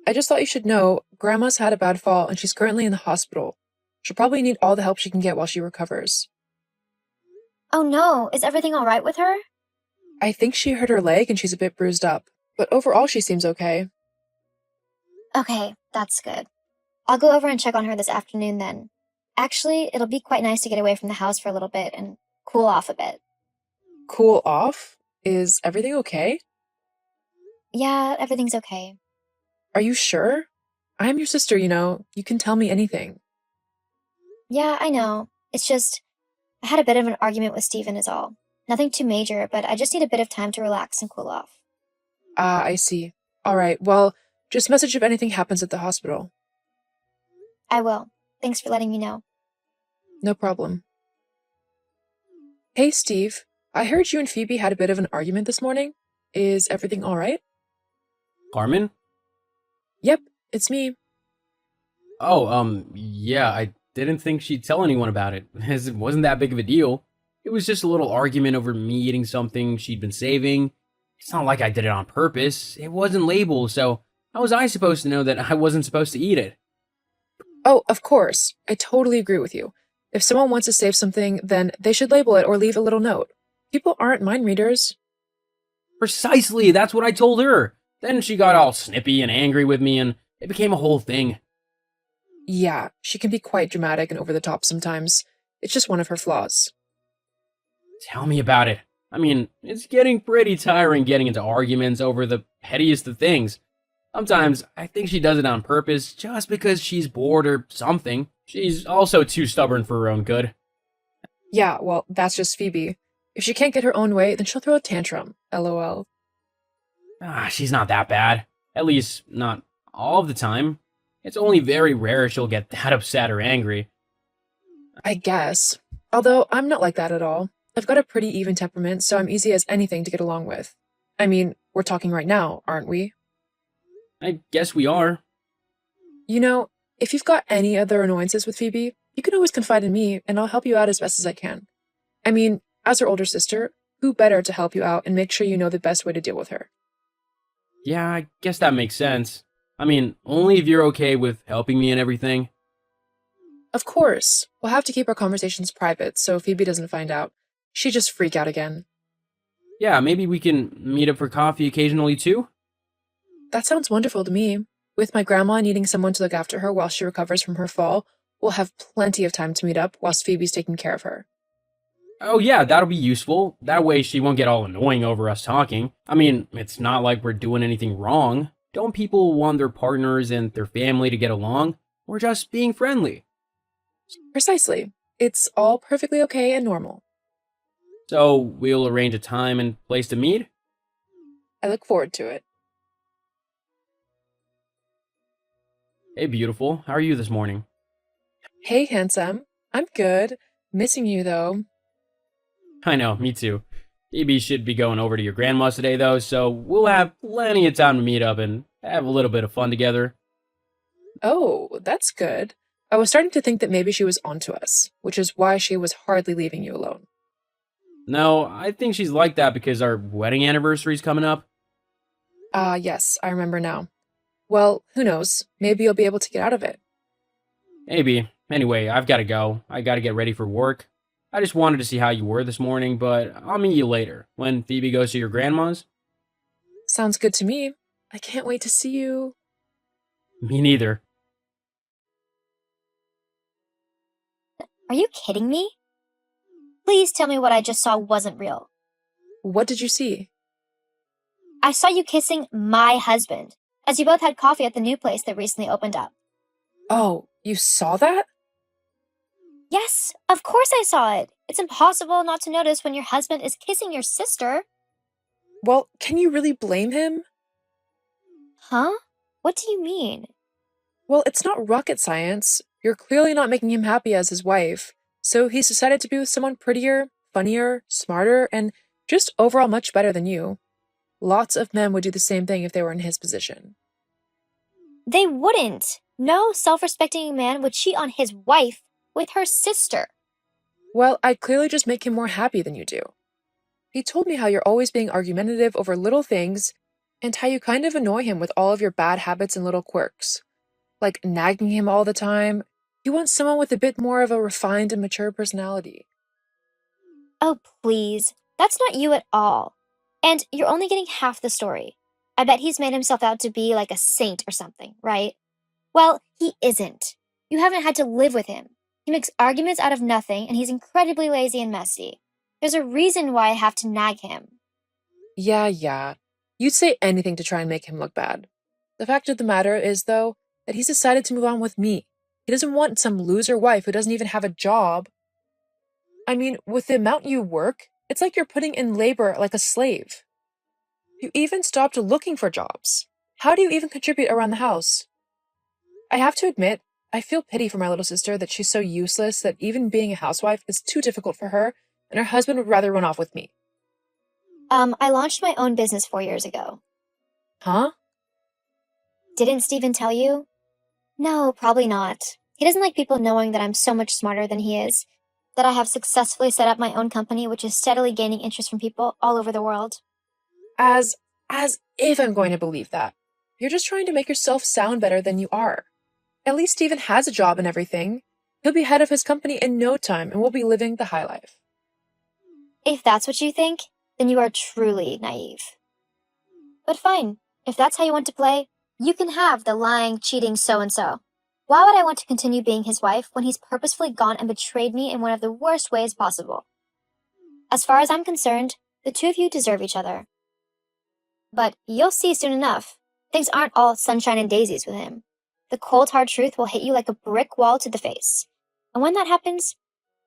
I just thought you should know Grandma's had a bad fall and she's currently in the hospital. She'll probably need all the help she can get while she recovers. Oh no, is everything all right with her? I think she hurt her leg and she's a bit bruised up, but overall she seems okay. Okay, that's good. I'll go over and check on her this afternoon then. Actually, it'll be quite nice to get away from the house for a little bit and cool off a bit. Cool off? Is everything okay? Yeah, everything's okay. Are you sure? I'm your sister, you know. You can tell me anything. Yeah, I know. It's just, I had a bit of an argument with Steven is all. Nothing too major, but I just need a bit of time to relax and cool off. Ah, I see. All right, well, just message if anything happens at the hospital. I will. Thanks for letting me know. No problem. Hey, Steve. I heard you and Phoebe had a bit of an argument this morning. Is everything all right? Carmen? Yep, it's me. Oh, yeah, I didn't think she'd tell anyone about it, as it wasn't that big of a deal. It was just a little argument over me eating something she'd been saving. It's not like I did it on purpose. It wasn't labeled, so how was I supposed to know that I wasn't supposed to eat it? Oh, of course. I totally agree with you. If someone wants to save something, then they should label it or leave a little note. People aren't mind readers. Precisely, that's what I told her. Then she got all snippy and angry with me, and it became a whole thing. Yeah, she can be quite dramatic and over the top sometimes. It's just one of her flaws. Tell me about it. I mean, it's getting pretty tiring getting into arguments over the pettiest of things. Sometimes I think she does it on purpose just because she's bored or something. She's also too stubborn for her own good. Yeah, well, that's just Phoebe. If she can't get her own way, then she'll throw a tantrum. LOL. She's not that bad. At least, not all of the time. It's only very rare she'll get that upset or angry. I guess. Although, I'm not like that at all. I've got a pretty even temperament, so I'm easy as anything to get along with. I mean, we're talking right now, aren't we? I guess we are. You know, if you've got any other annoyances with Phoebe, you can always confide in me, and I'll help you out as best as I can. I mean, as her older sister, who better to help you out and make sure you know the best way to deal with her? Yeah, I guess that makes sense. I mean, only if you're okay with helping me and everything. Of course. We'll have to keep our conversations private so Phoebe doesn't find out. She'd just freak out again. Yeah, maybe we can meet up for coffee occasionally too? That sounds wonderful to me. With my grandma needing someone to look after her while she recovers from her fall, we'll have plenty of time to meet up whilst Phoebe's taking care of her. Oh yeah, that'll be useful. That way she won't get all annoying over us talking. I mean, it's not like we're doing anything wrong. Don't people want their partners and their family to get along? We're just being friendly. Precisely. It's all perfectly okay and normal. So we'll arrange a time and place to meet? I look forward to it. Hey beautiful, how are you this morning? Hey, handsome. I'm good. Missing you, though. I know, me too. Phoebe should be going over to your grandma's today though, so we'll have plenty of time to meet up and have a little bit of fun together. Oh, that's good. I was starting to think that maybe she was onto us, which is why she was hardly leaving you alone. No, I think she's like that because our wedding anniversary's coming up. Ah, yes, I remember now. Well, who knows? Maybe you'll be able to get out of it. Maybe. Anyway, I've gotta go. I gotta get ready for work. I just wanted to see how you were this morning, but I'll meet you later, when Phoebe goes to your grandma's. Sounds good to me. I can't wait to see you. Me neither. Are you kidding me? Please tell me what I just saw wasn't real. What did you see? I saw you kissing my husband, as you both had coffee at the new place that recently opened up. Oh, you saw that? Yes, of course I saw it. It's impossible not to notice when your husband is kissing your sister. Well, can you really blame him? Huh? What do you mean? Well, it's not rocket science. You're clearly not making him happy as his wife, so he's decided to be with someone prettier, funnier, smarter, and just overall much better than you. Lots of men would do the same thing if they were in his position. They wouldn't. No self-respecting man would cheat on his wife with her sister. Well, I'd clearly just make him more happy than you do. He told me how you're always being argumentative over little things, and how you kind of annoy him with all of your bad habits and little quirks, like nagging him all the time. You want someone with a bit more of a refined and mature personality. Oh, please. That's not you at all. And you're only getting half the story. I bet he's made himself out to be like a saint or something, right? Well, he isn't. You haven't had to live with him. He makes arguments out of nothing, and he's incredibly lazy and messy. There's a reason why I have to nag him. Yeah. You'd say anything to try and make him look bad. The fact of the matter is, though, that he's decided to move on with me. He doesn't want some loser wife who doesn't even have a job. I mean, with the amount you work, it's like you're putting in labor like a slave. You even stopped looking for jobs. How do you even contribute around the house? I have to admit, I feel pity for my little sister that she's so useless that even being a housewife is too difficult for her, and her husband would rather run off with me. I launched my own business 4 years ago. Huh? Didn't Steven tell you? No, probably not. He doesn't like people knowing that I'm so much smarter than he is, that I have successfully set up my own company, which is steadily gaining interest from people all over the world. As if I'm going to believe that. You're just trying to make yourself sound better than you are. At least Steven has a job and everything. He'll be head of his company in no time and we'll be living the high life. If that's what you think, then you are truly naive. But fine, if that's how you want to play, you can have the lying, cheating so-and-so. Why would I want to continue being his wife when he's purposefully gone and betrayed me in one of the worst ways possible? As far as I'm concerned, the two of you deserve each other. But you'll see soon enough, things aren't all sunshine and daisies with him. The cold hard truth will hit you like a brick wall to the face. And when that happens,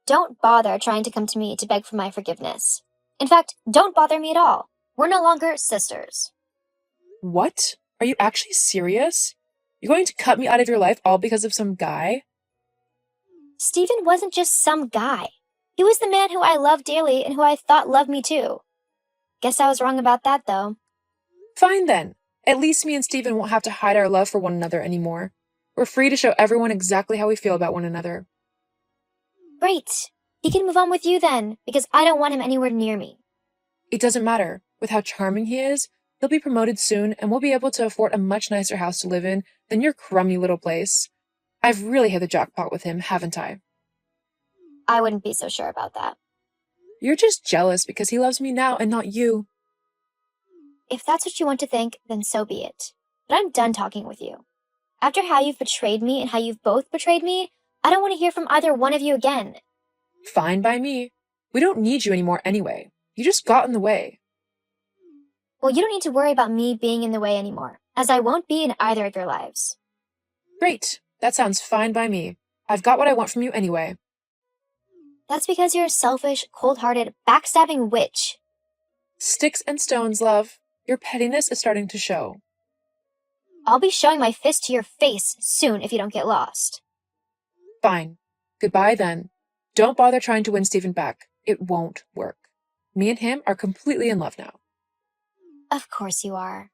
don't bother trying to come to me to beg for my forgiveness. In fact, don't bother me at all. We're no longer sisters. What? Are you actually serious? You're going to cut me out of your life all because of some guy? Steven wasn't just some guy. He was the man who I loved dearly and who I thought loved me too. Guess I was wrong about that, though. Fine then. At least me and Steven won't have to hide our love for one another anymore. We're free to show everyone exactly how we feel about one another. Great. He can move on with you then, because I don't want him anywhere near me. It doesn't matter. With how charming he is, he'll be promoted soon and we'll be able to afford a much nicer house to live in than your crummy little place. I've really hit the jackpot with him, haven't I? I wouldn't be so sure about that. You're just jealous because he loves me now and not you. If that's what you want to think, then so be it. But I'm done talking with you. After how you've betrayed me and how you've both betrayed me, I don't want to hear from either one of you again. Fine by me. We don't need you anymore anyway. You just got in the way. Well, you don't need to worry about me being in the way anymore, as I won't be in either of your lives. Great. That sounds fine by me. I've got what I want from you anyway. That's because you're a selfish, cold-hearted, backstabbing witch. Sticks and stones, love. Your pettiness is starting to show. I'll be showing my fist to your face soon if you don't get lost. Fine. Goodbye then. Don't bother trying to win Steven back. It won't work. Me and him are completely in love now. Of course you are.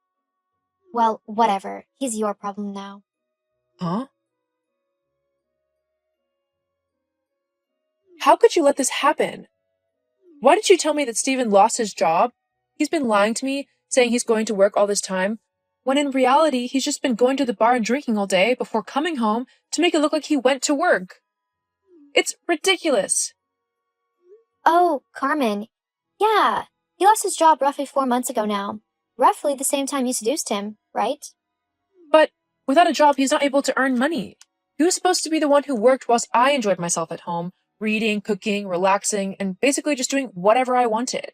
Well, whatever. He's your problem now. Huh? How could you let this happen? Why did you tell me that Steven lost his job? He's been lying to me, saying he's going to work all this time, when in reality he's just been going to the bar and drinking all day before coming home to make it look like he went to work. It's ridiculous. Oh, Carmen. Yeah, he lost his job roughly 4 months ago now. Roughly the same time you seduced him, right? But without a job, he's not able to earn money. He was supposed to be the one who worked whilst I enjoyed myself at home, reading, cooking, relaxing, and basically just doing whatever I wanted.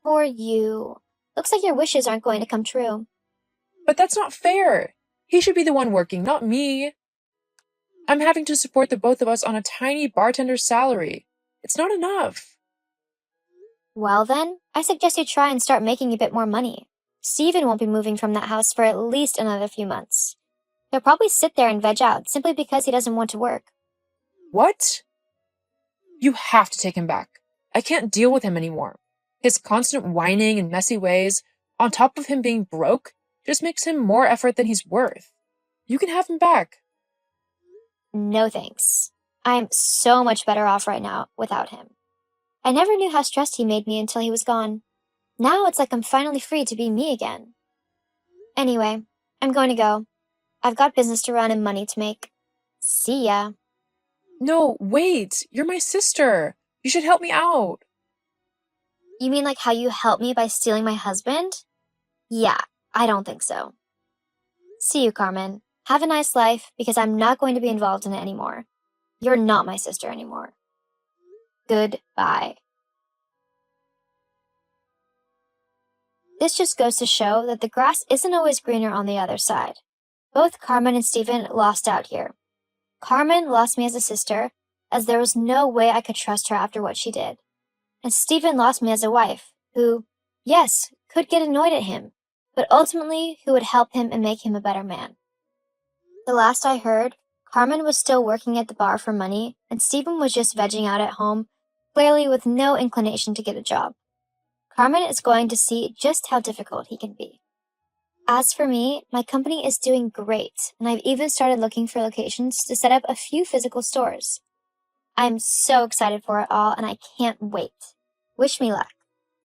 Poor you. Looks like your wishes aren't going to come true. But that's not fair. He should be the one working, not me. I'm having to support the both of us on a tiny bartender's salary. It's not enough. Well then, I suggest you try and start making a bit more money. Steven won't be moving from that house for at least another few months. He'll probably sit there and veg out simply because he doesn't want to work. What? You have to take him back. I can't deal with him anymore. His constant whining and messy ways, on top of him being broke, just makes him more effort than he's worth. You can have him back. No thanks. I'm so much better off right now without him. I never knew how stressed he made me until he was gone. Now it's like I'm finally free to be me again. Anyway, I'm going to go. I've got business to run and money to make. See ya. No, wait! You're my sister! You should help me out! You mean like how you helped me by stealing my husband? Yeah, I don't think so. See you, Carmen. Have a nice life, because I'm not going to be involved in it anymore. You're not my sister anymore. Goodbye. This just goes to show that the grass isn't always greener on the other side. Both Carmen and Stephen lost out here. Carmen lost me as a sister, as there was no way I could trust her after what she did. And Stephen lost me as a wife, who, yes, could get annoyed at him, but ultimately who would help him and make him a better man. The last I heard, Carmen was still working at the bar for money, and Stephen was just vegging out at home, clearly with no inclination to get a job. Carmen is going to see just how difficult he can be. As for me, my company is doing great, and I've even started looking for locations to set up a few physical stores. I'm so excited for it all, and I can't wait. Wish me luck.